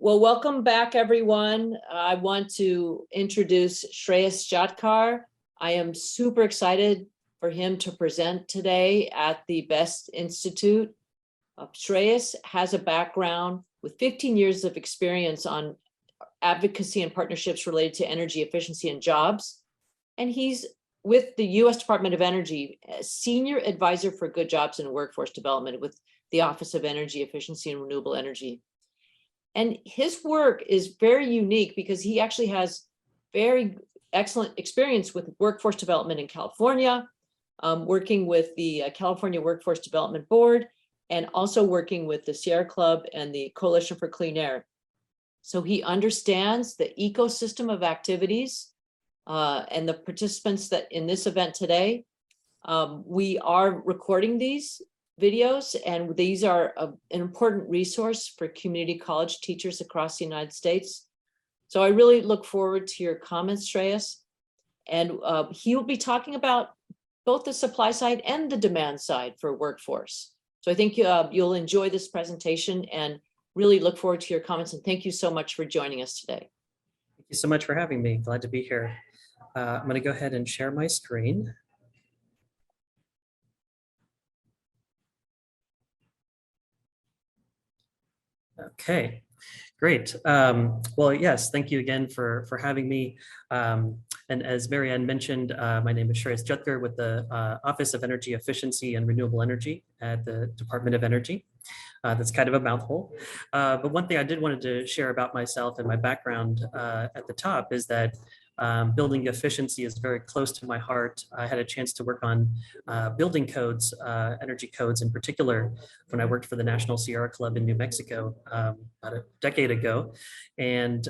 Well, welcome back, everyone. I want to introduce Shrayas Jatkar. I am super excited for him to present today at the Best Institute. Shrayas has a background with 15 years of experience on advocacy and partnerships related to energy efficiency and jobs. And he's with the U.S. Department of Energy, Senior Advisor for Good Jobs and Workforce Development with the Office of Energy Efficiency and Renewable Energy. And his work is very unique because he actually has very excellent experience with workforce development in California, working with the California Workforce Development Board, and also working with the Sierra Club and the Coalition for Clean Air. So he understands the ecosystem of activities and the participants that in this event today. We are recording these videos, and these are an important resource for community college teachers across the United States. So I really look forward to your comments, Shrayas. And he will be talking about both the supply side and the demand side for workforce. So I think you'll enjoy this presentation and really look forward to your comments. And thank you so much for joining us today. Thank you so much for having me. Glad to be here. I'm going to go ahead and share my screen. Okay, great. Well, yes, thank you again for having me. And as Marianne mentioned, my name is Shrayas Jatkar with the Office of Energy Efficiency and Renewable Energy at the Department of Energy. That's kind of a mouthful. But one thing I did wanted to share about myself and my background at the top is that building efficiency is very close to my heart. I had a chance to work on building codes, energy codes in particular, when I worked for the National Sierra Club in New Mexico about a decade ago. And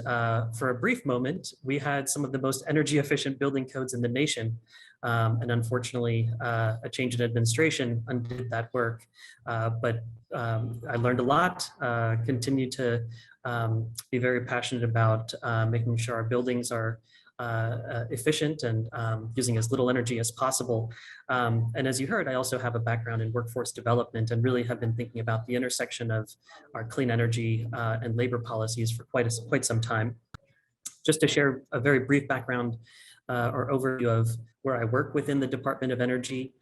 for a brief moment, we had some of the most energy efficient building codes in the nation. And unfortunately, a change in administration undid that work. But I learned a lot, continue to be very passionate about making sure our buildings are efficient and using as little energy as possible. And as you heard, I also have a background in workforce development and really have been thinking about the intersection of our clean energy and labor policies for quite some time. Just to share a very brief background or overview of where I work within the Department of Energy.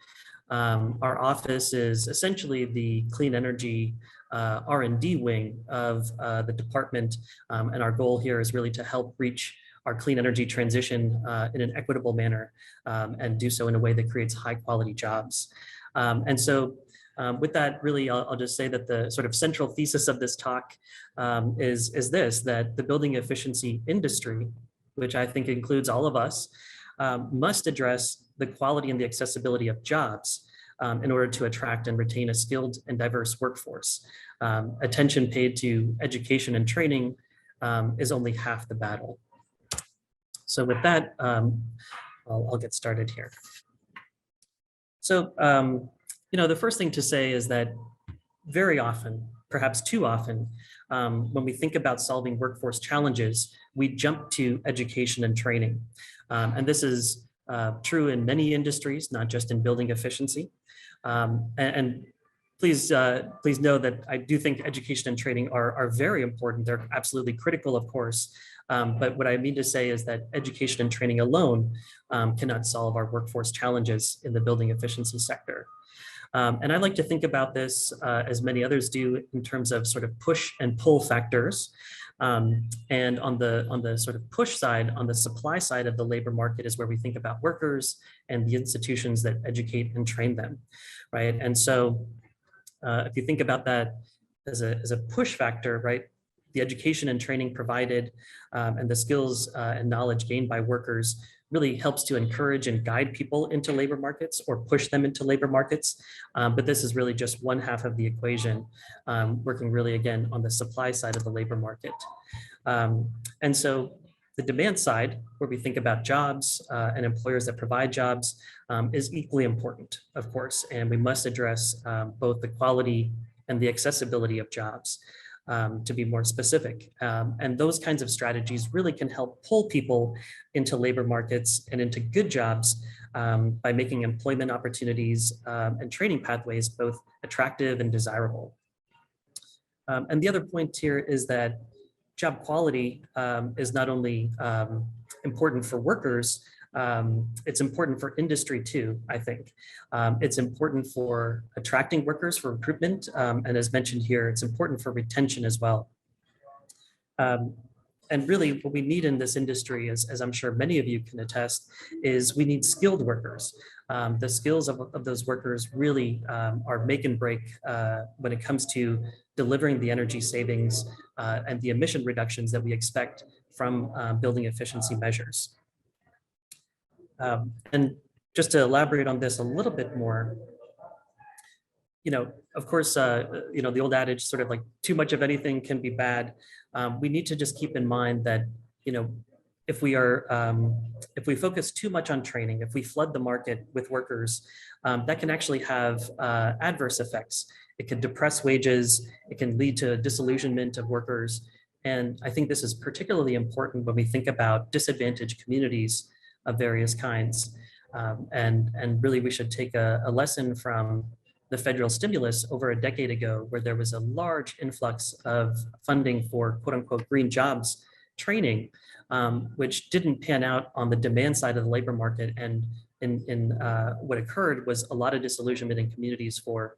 Our office is essentially the clean energy R&D wing of the department. And our goal here is really to help reach our clean energy transition in an equitable manner and do so in a way that creates high quality jobs. And so with that, really, I'll just say that the sort of central thesis of this talk is this, that the building efficiency industry, which I think includes all of us, must address the quality and the accessibility of jobs in order to attract and retain a skilled and diverse workforce. Attention paid to education and training is only half the battle. So with that, I'll get started here. So, the first thing to say is that very often, perhaps too often, when we think about solving workforce challenges, we jump to education and training. And this is true in many industries, not just in building efficiency. And please know that I do think education and training are very important. They're absolutely critical, of course. But what I mean to say is that education and training alone cannot solve our workforce challenges in the building efficiency sector. And I like to think about this, as many others do, in terms of sort of push and pull factors. And on the sort of push side, on the supply side of the labor market is where we think about workers and the institutions that educate and train them, right? And so if you think about that as a push factor, right? The education and training provided and the skills and knowledge gained by workers really helps to encourage and guide people into labor markets or push them into labor markets. But this is really just one half of the equation, working really, again, on the supply side of the labor market. And so the demand side, where we think about jobs and employers that provide jobs, is equally important, of course, and we must address both the quality and the accessibility of jobs. To be more specific. And those kinds of strategies really can help pull people into labor markets and into good jobs by making employment opportunities and training pathways both attractive and desirable. And the other point here is that job quality is not only important for workers, it's important for industry too, I think. It's important for attracting workers for recruitment. And as mentioned here, it's important for retention as well. And really what we need in this industry, as I'm sure many of you can attest, is we need skilled workers. The skills of those workers really are make and break when it comes to delivering the energy savings and the emission reductions that we expect from building efficiency measures. And just to elaborate on this a little bit more, of course, the old adage, sort of like too much of anything can be bad. We need to just keep in mind that, if we focus too much on training, if we flood the market with workers, that can actually have adverse effects. It can depress wages. It can lead to disillusionment of workers. And I think this is particularly important when we think about disadvantaged communities of various kinds. And really, we should take a lesson from the federal stimulus over a decade ago, where there was a large influx of funding for quote unquote green jobs training, which didn't pan out on the demand side of the labor market. And in what occurred was a lot of disillusionment in communities for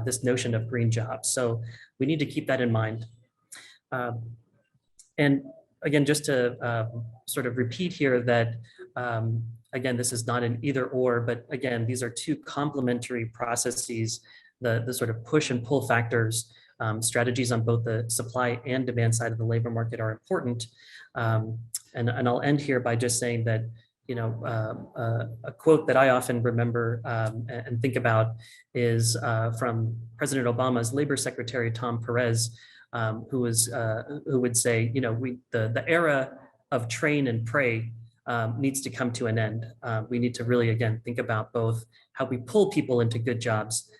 this notion of green jobs. So we need to keep that in mind. And again, just to sort of repeat here that, again, this is not an either or, but again, these are two complementary processes. The sort of push and pull factors, strategies on both the supply and demand side of the labor market are important. And I'll end here by just saying that, a quote that I often remember and think about is from President Obama's Labor Secretary, Tom Perez, who would say, the era of train and pray needs to come to an end. We need to really, again, think about both how we pull people into good jobs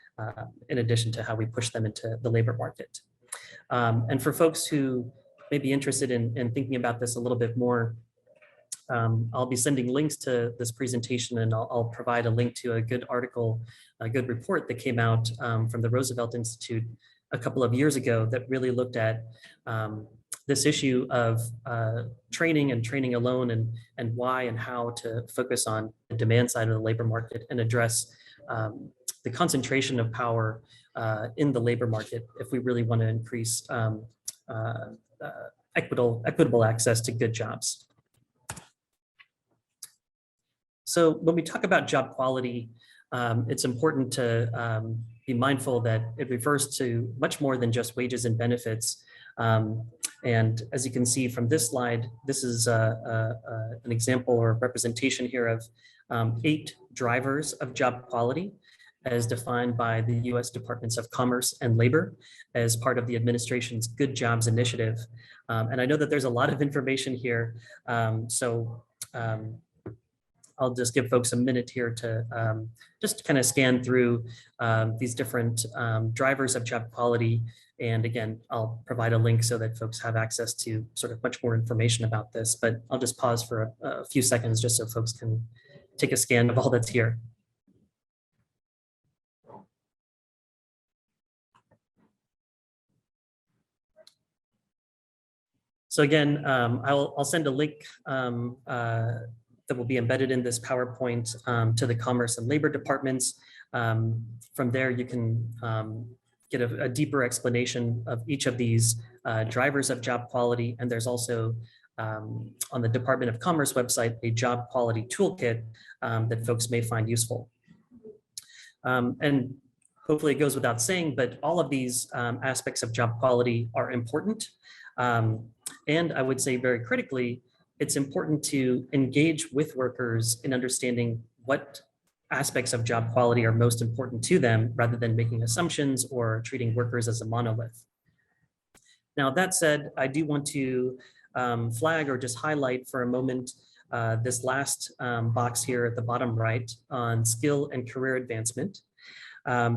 in addition to how we push them into the labor market. And for folks who may be interested in thinking about this a little bit more, I'll be sending links to this presentation, and I'll provide a link to a good article, a good report that came out from the Roosevelt Institute a couple of years ago that really looked at this issue of training and training alone, and why and how to focus on the demand side of the labor market and address the concentration of power in the labor market if we really want to increase equitable access to good jobs. So when we talk about job quality, it's important to be mindful that it refers to much more than just wages and benefits. And as you can see from this slide, this is an example or representation here of 8 drivers of job quality as defined by the US Departments of Commerce and Labor as part of the administration's Good Jobs Initiative. And I know that there's a lot of information here. I'll just give folks a minute here to just kind of scan through these different drivers of job quality. And again, I'll provide a link so that folks have access to sort of much more information about this, but I'll just pause for a few seconds just so folks can take a scan of all that's here. So again, I'll send a link that will be embedded in this PowerPoint to the Commerce and Labor departments. From there, you can get a deeper explanation of each of these drivers of job quality. And there's also on the Department of Commerce website, a job quality toolkit that folks may find useful. And hopefully it goes without saying, but all of these aspects of job quality are important. And I would say very critically, it's important to engage with workers in understanding what aspects of job quality are most important to them rather than making assumptions or treating workers as a monolith. Now, that said, I do want to flag or just highlight for a moment this last box here at the bottom right on skill and career advancement.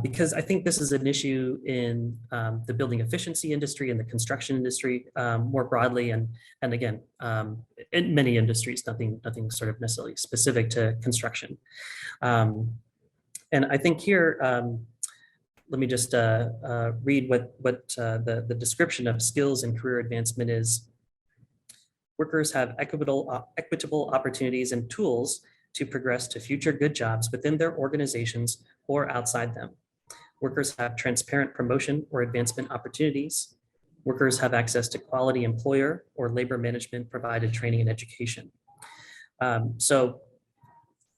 Because I think this is an issue in the building efficiency industry and the construction industry more broadly, and again, in many industries, nothing sort of necessarily specific to construction. And I think here, let me just read what the description of skills and career advancement is workers have equitable opportunities and tools to progress to future good jobs within their organizations or outside them. Workers have transparent promotion or advancement opportunities. Workers have access to quality employer or labor management provided training and education. So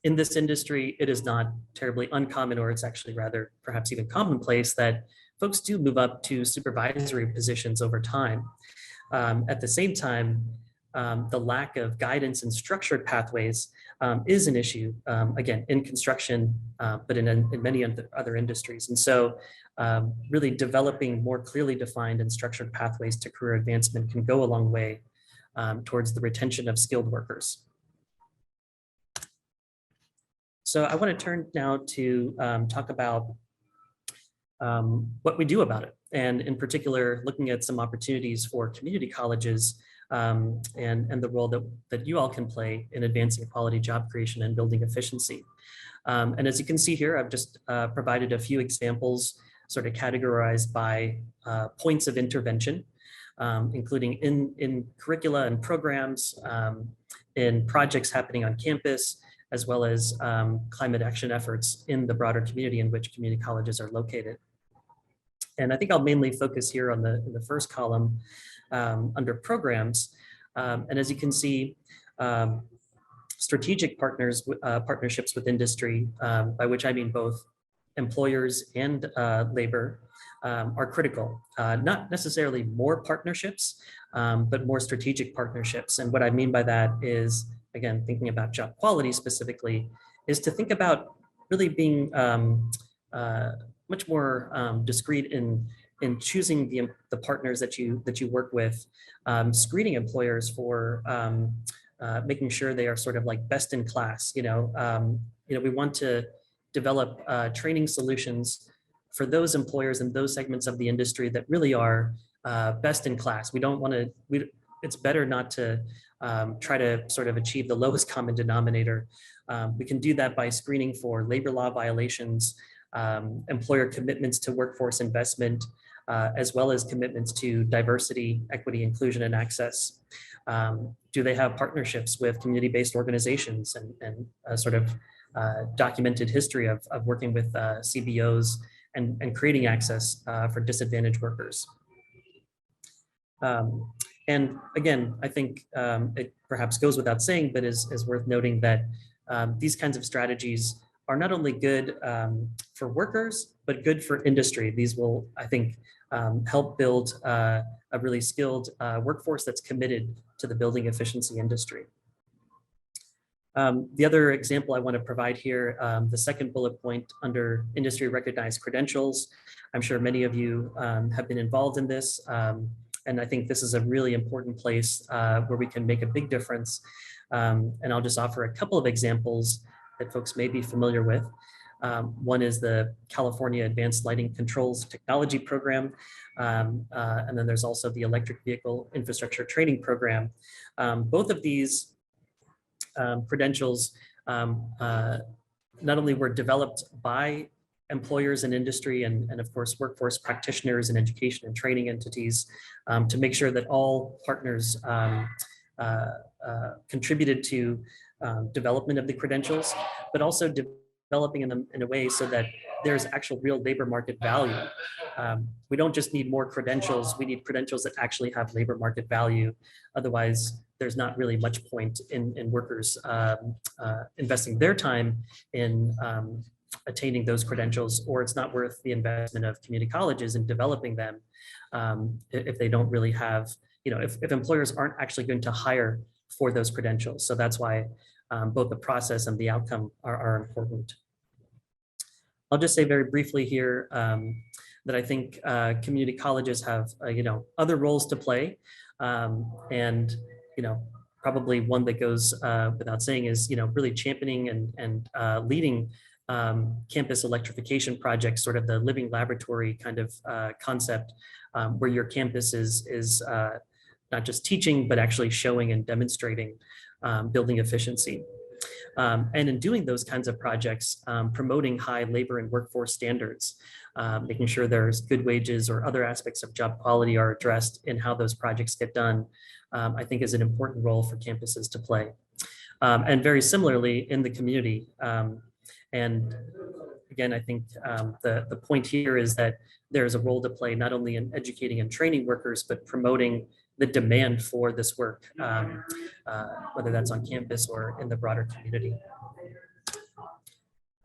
in this industry, it is not terribly uncommon, or it's actually rather perhaps even commonplace, that folks do move up to supervisory positions over time. At the same time, the lack of guidance and structured pathways is an issue, again, in construction, but in many other industries. And so really developing more clearly defined and structured pathways to career advancement can go a long way towards the retention of skilled workers. So I want to turn now to talk about what we do about it. And in particular, looking at some opportunities for community colleges and the role that you all can play in advancing quality job creation and building efficiency. And as you can see here, I've just provided a few examples sort of categorized by points of intervention, including in curricula and programs, in projects happening on campus, as well as climate action efforts in the broader community in which community colleges are located. And I think I'll mainly focus here on the first column under programs. And as you can see, strategic partnerships with industry, by which I mean both employers and labor, are critical. Not necessarily more partnerships, but more strategic partnerships. And what I mean by that is, again, thinking about job quality specifically, is to think about really being much more discreet in choosing the partners that you work with, screening employers for making sure they are sort of like best in class. We want to develop training solutions for those employers and those segments of the industry that really are best in class. We don't want to. It's better not to try to sort of achieve the lowest common denominator. We can do that by screening for labor law violations, employer commitments to workforce investment, as well as commitments to diversity, equity, inclusion, and access. Do they have partnerships with community-based organizations and sort of documented history of working with CBOs and creating access for disadvantaged workers? And again, I think it perhaps goes without saying, but is worth noting that these kinds of strategies are not only good for workers, but good for industry. These will, I think, help build a really skilled workforce that's committed to the building efficiency industry. The other example I want to provide here, the second bullet point under industry recognized credentials. I'm sure many of you have been involved in this. And I think this is a really important place where we can make a big difference. And I'll just offer a couple of examples that folks may be familiar with. One is the California Advanced Lighting Controls Technology Program. And then there's also the Electric Vehicle Infrastructure Training Program. Both of these credentials not only were developed by employers and industry and of course workforce practitioners and education and training entities to make sure that all partners contributed to development of the credentials, but also developing them in a way so that there's actual real labor market value. We don't just need more credentials, we need credentials that actually have labor market value. Otherwise, there's not really much point in workers investing their time in attaining those credentials, or it's not worth the investment of community colleges in developing them if they don't really have, if employers aren't actually going to hire for those credentials. So that's why both the process and the outcome are important. I'll just say very briefly here that I think community colleges have other roles to play, and probably one that goes without saying is really championing and leading campus electrification projects, sort of the living laboratory kind of concept, where your campus is not just teaching, but actually showing and demonstrating building efficiency. And in doing those kinds of projects, promoting high labor and workforce standards, making sure there's good wages or other aspects of job quality are addressed in how those projects get done, I think is an important role for campuses to play. And very similarly in the community. And again, I think the point here is that there's a role to play not only in educating and training workers, but promoting the demand for this work, whether that's on campus or in the broader community.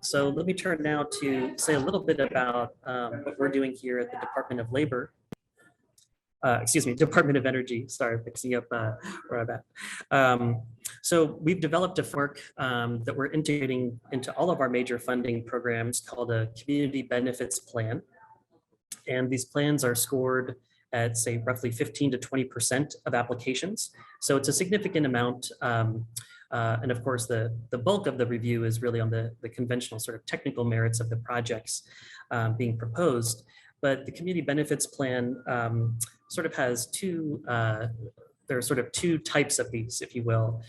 So let me turn now to say a little bit about what we're doing here at the Department of Labor. Department of Energy, sorry, fixing up where I'm at. So we've developed a framework that we're integrating into all of our major funding programs called a community benefits plan. And these plans are scored at, say, roughly 15 to 20% of applications. So it's a significant amount. And of course, the bulk of the review is really on the conventional sort of technical merits of the projects being proposed. But the community benefits plan sort of has there are sort of two types of these, if you will.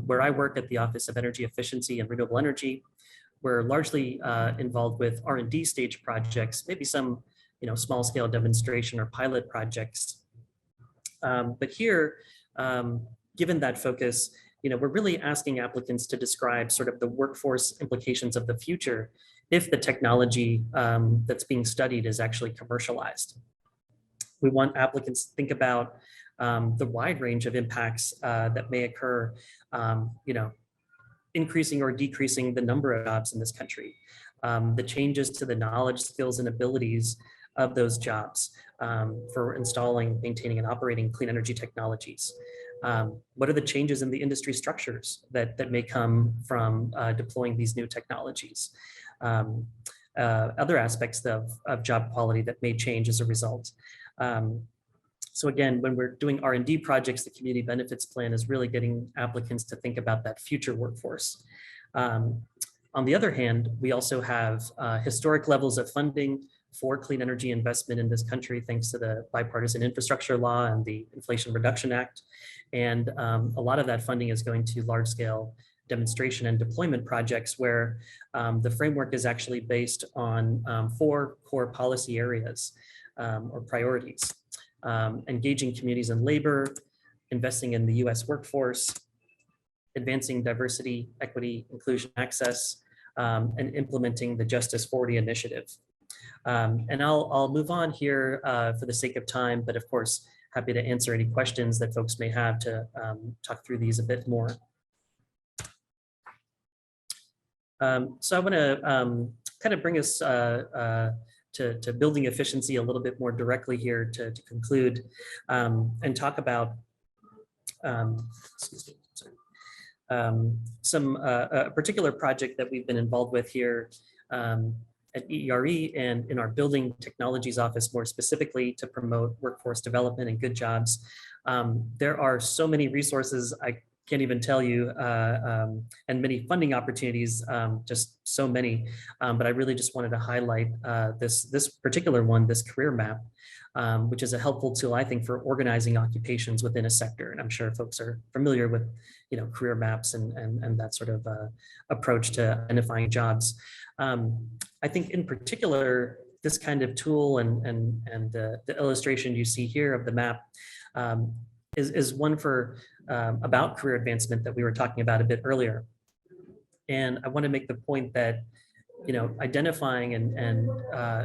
Where I work at the Office of Energy Efficiency and Renewable Energy, we're largely involved with R&D stage projects, maybe some small scale demonstration or pilot projects. But here, given that focus, we're really asking applicants to describe sort of the workforce implications of the future if the technology that's being studied is actually commercialized. We want applicants to think about the wide range of impacts that may occur, increasing or decreasing the number of jobs in this country, the changes to the knowledge, skills, and abilities of those jobs for installing, maintaining, and operating clean energy technologies. What are the changes in the industry structures that may come from deploying these new technologies? Other aspects of job quality that may change as a result. So again, when we're doing R&D projects, the community benefits plan is really getting applicants to think about that future workforce. On the other hand, we also have historic levels of funding for clean energy investment in this country, thanks to the bipartisan infrastructure law and the Inflation Reduction Act. And a lot of that funding is going to large scale demonstration and deployment projects where the framework is actually based on 4 core policy areas or priorities. Engaging communities in labor, investing in the US workforce, advancing diversity, equity, inclusion, access, and implementing the Justice 40 initiative. And I'll move on here for the sake of time, but of course, happy to answer any questions that folks may have to talk through these a bit more. So I want to kind of bring us to building efficiency a little bit more directly here to conclude and talk about a particular project that we've been involved with here at EERE and in our building technologies office more specifically to promote workforce development and good jobs. There are so many resources I can't even tell you, and many funding opportunities, just so many. But I really just wanted to highlight this particular one, this career map, which is a helpful tool, I think, for organizing occupations within a sector. And I'm sure folks are familiar with, career maps and that sort of approach to identifying jobs. I think in particular, this kind of tool and the illustration you see here of the map is one for about career advancement that we were talking about a bit earlier. And I want to make the point that, identifying and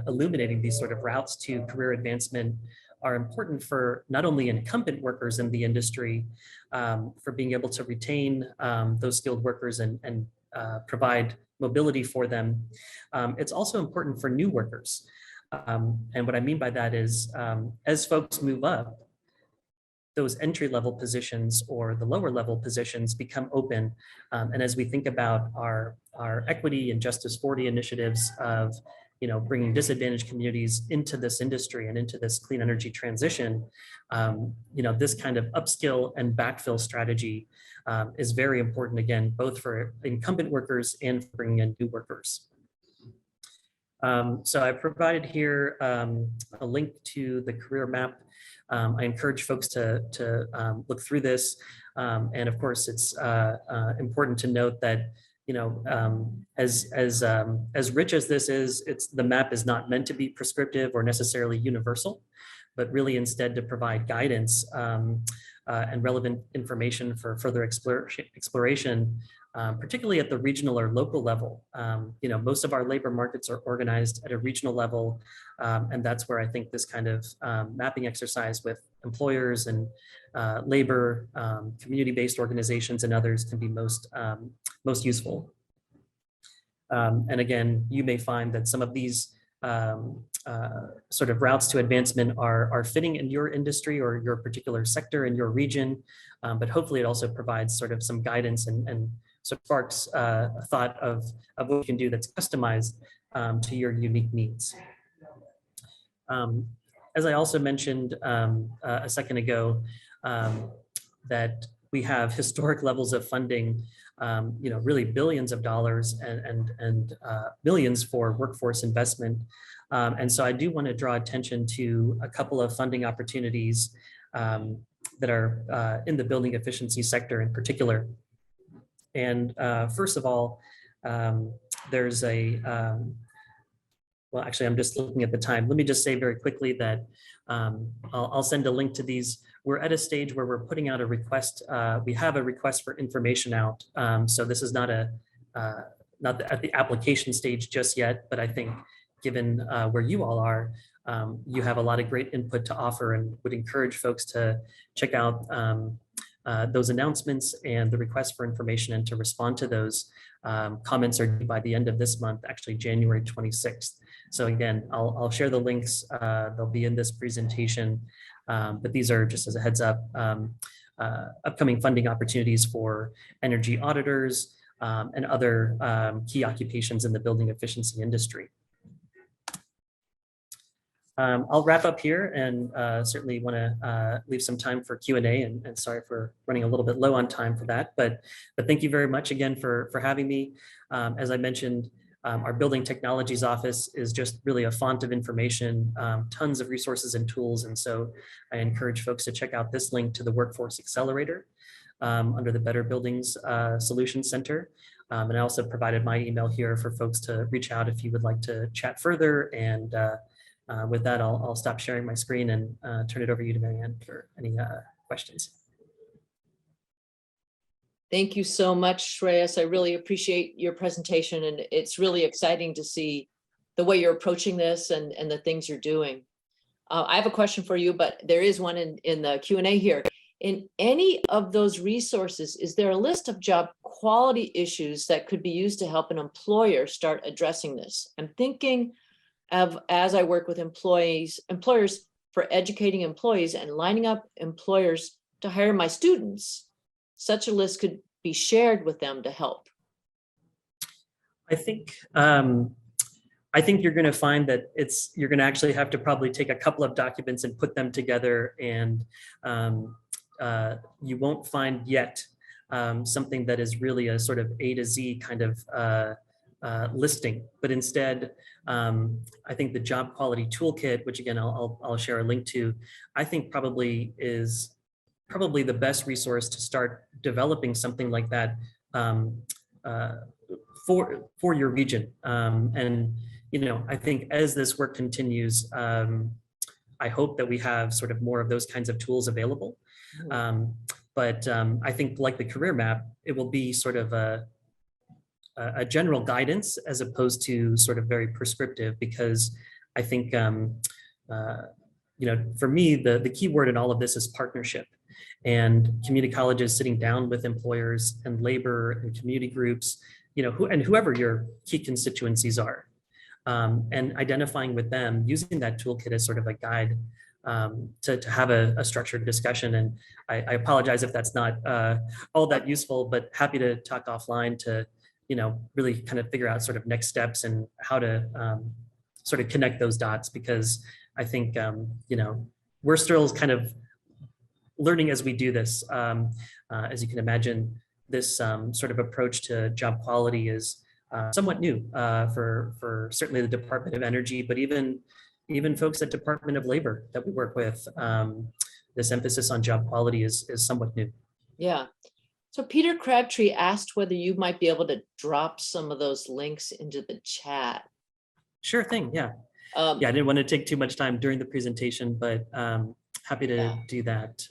illuminating these sort of routes to career advancement are important for not only incumbent workers in the industry, for being able to retain those skilled workers and provide mobility for them. It's also important for new workers. And what I mean by that is, as folks move up, those entry-level positions or the lower-level positions become open. And as we think about our equity and Justice 40 initiatives of bringing disadvantaged communities into this industry and into this clean energy transition, this kind of upskill and backfill strategy is very important, again, both for incumbent workers and for bringing in new workers. So I provided here a link to the career map. I encourage folks to look through this. And of course, it's important to note that, you know, as rich as this is, the map is not meant to be prescriptive or necessarily universal, but really instead to provide guidance and relevant information for further exploration, particularly at the regional or local level. You know, most of our labor markets are organized at a regional level, and that's where I think this kind of mapping exercise with employers and labor, community-based organizations and others can be most useful. And again, you may find that some of these sort of routes to advancement are fitting in your industry or your particular sector in your region, but hopefully it also provides sort of some guidance and sort of sparks a thought of what you can do that's customized to your unique needs. As I also mentioned a second ago, that we have historic levels of funding, you know, really billions of dollars and millions for workforce investment. And so I do want to draw attention to a couple of funding opportunities that are in the building efficiency sector in particular. And first of all, there's a, well, actually, I'm just looking at the time. Let me just say very quickly that I'll send a link to these. We're at a stage where we're putting out a request. We have a request for information out. So this is not at the application stage just yet, but I think given where you all are, you have a lot of great input to offer and would encourage folks to check out those announcements and the request for information and to respond to those. Comments are due by the end of this month, actually January 26th. So again, I'll share the links. They'll be in this presentation, but these are just as a heads up, upcoming funding opportunities for energy auditors and other key occupations in the building efficiency industry. I'll wrap up here and certainly want to leave some time for Q&A and sorry for running a little bit low on time for that, but thank you very much again for having me. As I mentioned, our building technologies office is just really a font of information, tons of resources and tools. And so I encourage folks to check out this link to the Workforce Accelerator under the Better Buildings Solutions Center. And I also provided my email here for folks to reach out if you would like to chat further. And with that, I'll stop sharing my screen and turn it over to you, Marianne, for any questions. Thank you so much, Shrayas. I really appreciate your presentation, and it's really exciting to see the way you're approaching this and the things you're doing. I have a question for you, but there is one in the Q&A here. In any of those resources, is there a list of job quality issues that could be used to help an employer start addressing this? I'm thinking of, as I work with employers for educating employees and lining up employers to hire my students. Such a list could be shared with them to help. I think you're going to find that you're going to actually have to probably take a couple of documents and put them together, and you won't find yet something that is really a sort of A to Z kind of listing, but instead, I think the job quality toolkit, which again I'll share a link to, I think probably is the best resource to start developing something like that for your region. And you know, I think as this work continues, I hope that we have sort of more of those kinds of tools available. But I think, like the career map, it will be sort of a general guidance as opposed to sort of very prescriptive, because I think, you know, for me, the key word in all of this is partnership, and community colleges sitting down with employers and labor and community groups, you know, whoever your key constituencies are, and identifying with them, using that toolkit as sort of a guide to have a structured discussion. And I apologize if that's not all that useful, but happy to talk offline to, you know, really kind of figure out sort of next steps and how to sort of connect those dots, because I think, you know, we're still kind of learning as we do this. As you can imagine, this sort of approach to job quality is somewhat new for certainly the Department of Energy, but even folks at Department of Labor that we work with. This emphasis on job quality is somewhat new. Yeah. So Peter Crabtree asked whether you might be able to drop some of those links into the chat. Sure thing. Yeah. Um, Yeah, I didn't want to take too much time during the presentation, but happy to Yeah. do that.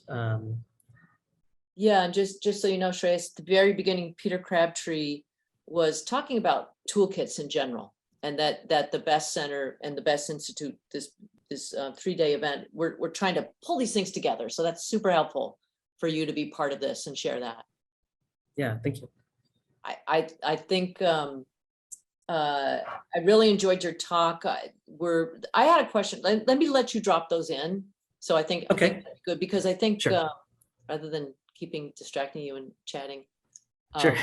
Yeah, and just so you know, Shreyas, at the very beginning, Peter Crabtree was talking about toolkits in general, and that the Best Center and the Best Institute, this 3-day event, we're trying to pull these things together. So that's super helpful for you to be part of this and share that. Yeah, thank you. I think I really enjoyed your talk. I had a question. Let me let you drop those in. So I think Okay. that's good, because I think Sure. rather than distracting you and chatting. Sure.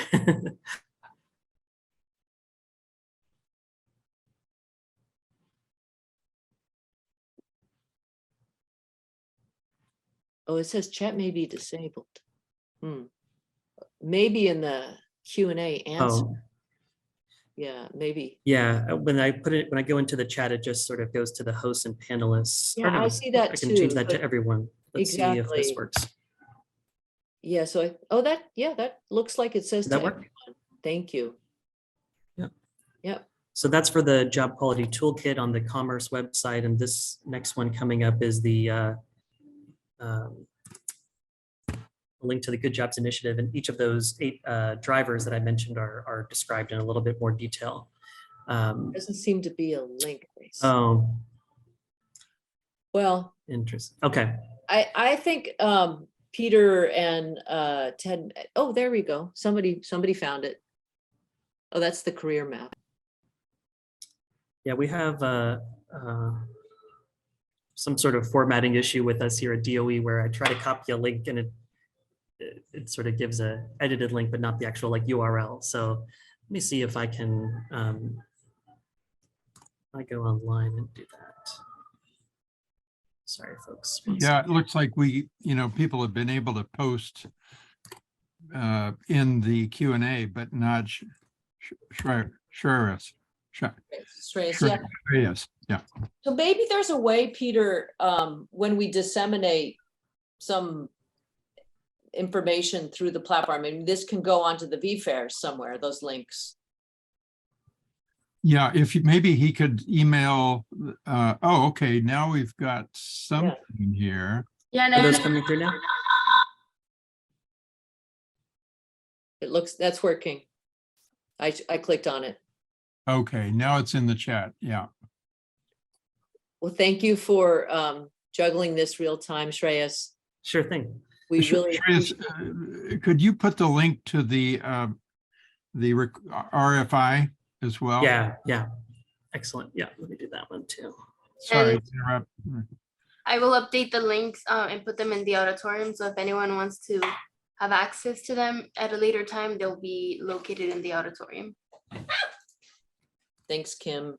Oh, it says chat may be disabled. Maybe in the Q&A answer. Oh, Yeah, maybe. yeah. When I go into the chat, it just sort of goes to the hosts and panelists. Yeah, Or no, I see that I can change too, that to but everyone. Let's see if this exactly. works. Yeah, so that looks like it says Did to that work? everyone. Thank you. Yeah. Yep. So that's for the job quality toolkit on the Commerce website. And this next one coming up is the link to the Good Jobs Initiative. And each of those 8 drivers that I mentioned are described in a little bit more detail. Doesn't seem to be a link. Oh, Well, interesting. Okay. I think Peter and Ted, oh, there we go. Somebody found it. Oh, that's the career map. Yeah, we have some sort of formatting issue with us here at DOE where I try to copy a link and it sort of gives a edited link, but not the actual like URL. So let me see if I can I go online and do that. Sorry, folks. Yeah, it looks like people have been able to post in the Q&A, but not Shrayas. Shreyas, Yeah. So maybe there's a way, Peter, when we disseminate some information through the platform, I mean, this can go onto the VFair somewhere, those links. Yeah, maybe he could email. Oh, okay. Now we've got something here. Yeah, Are those coming through now? It looks, that's working. I clicked on it. Okay, now it's in the chat. Yeah. Well, thank you for juggling this real time, Shreyas. Sure thing. We really Shreyas, could you put the link to the RFI as well? Yeah. Excellent. Yeah, let me do that one too. Sorry And to interrupt. I will update the links and put them in the auditorium. So if anyone wants to have access to them at a later time, they'll be located in the auditorium. Thanks, Kim.